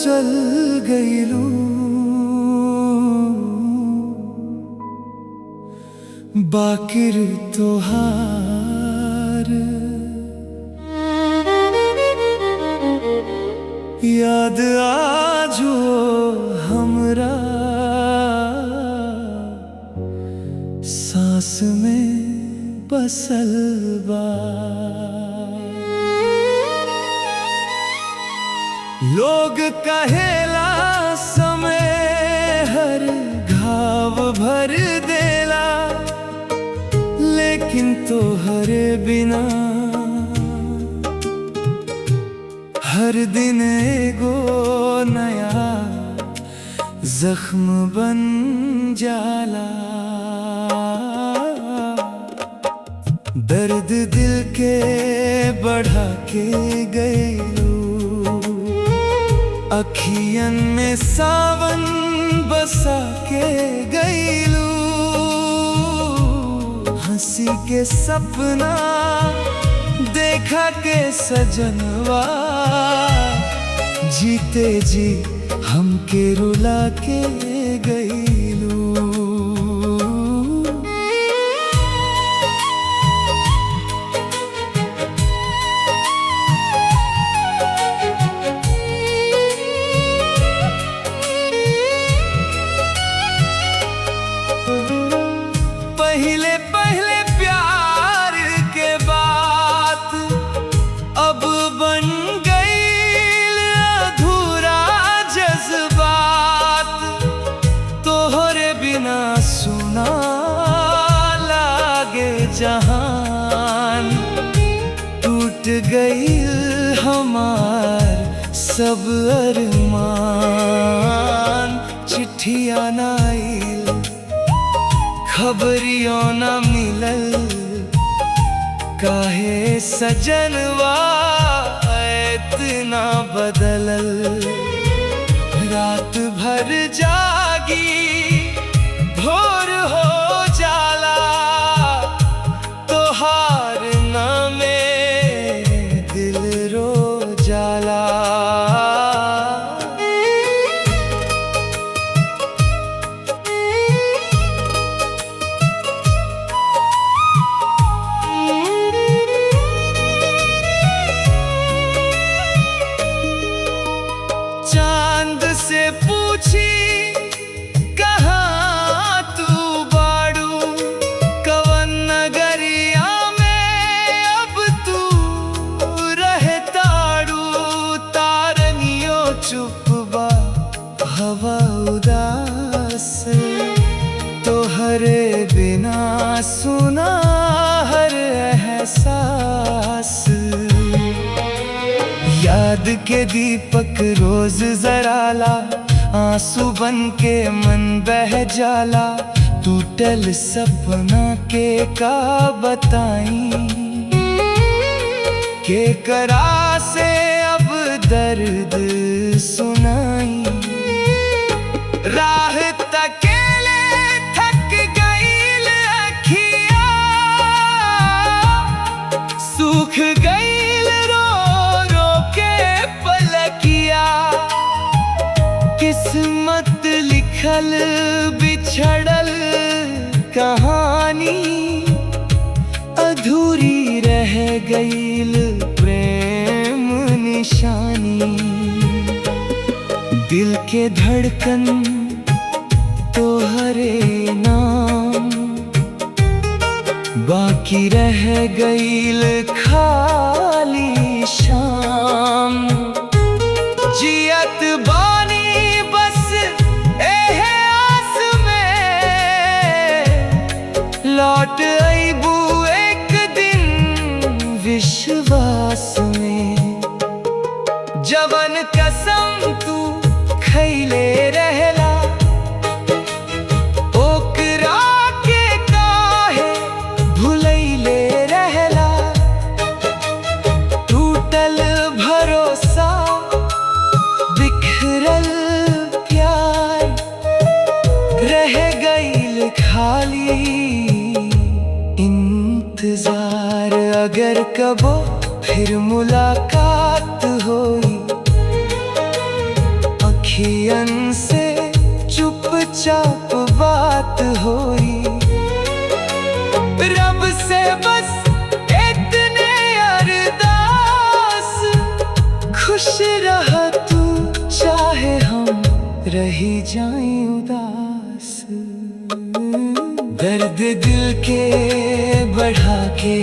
चल गईलू, बाकिर तोहार याद आजो हमरा सांस में बसल बा। लोग कहेला समय हर घाव भर देला, लेकिन तोहरे बिना हर दिन एगो नया जख्म बन जाला। दर्द दिल के बढ़ा के गईलू, अखियन में सावन बसा के गईलू। हंसी के सपना देखा के सजनवा, जीते जी हमके रुला के गईलू। पहले पहले प्यार के बात अब बन गईल अधूरा जज्बात। तोहरे बिना सुना लागे जहान, टूट गईल हमार सब अरमान। चिट्ठियां ना आइल, खबरियों न मिलल, काहे सजनवा इतना बदलल। रात भर जागी भोर हो जाला, तोहार नामे दिल रो जाला। चांद से पूछी कहाँ तू बाड़ू, कवन नगरिया में अब तू रहताड़ू। तारनियो चुप बा, हवा उदास, तोहरे बिना सुना हर एहसास। याद के दीपक रोज जराला, आंसू बन के मन बह जाला। टूटल सपना के का बताई, के करा से अब दर्द सुनाई। राह तकेले थक गईल अखिया, सूख गईल रो रो के पलकिया। किस्मत लिखल बिछड़ल कहानी, अधूरी रह गईल प्रेम निशानी। दिल के धड़कन तोहरे नाम, बाकी रह गईल खाली शाम। जियत बानी बस एहे आस में, लौट आईबू एक दिन विश्वास में। जवन कसम तू खैले रहला, ओकरा के काहे भुलैले रहला। टूटल भरोसा, बिखरल प्यार, रह गईल खाली इंतजार। अगर कबो फिर मुलाकात होई, चुपचाप बात होई। रब से बस इतने अरदास, खुश रह तू चाहे हम रही जाएं उदास। दर्द दिल के बढ़ा के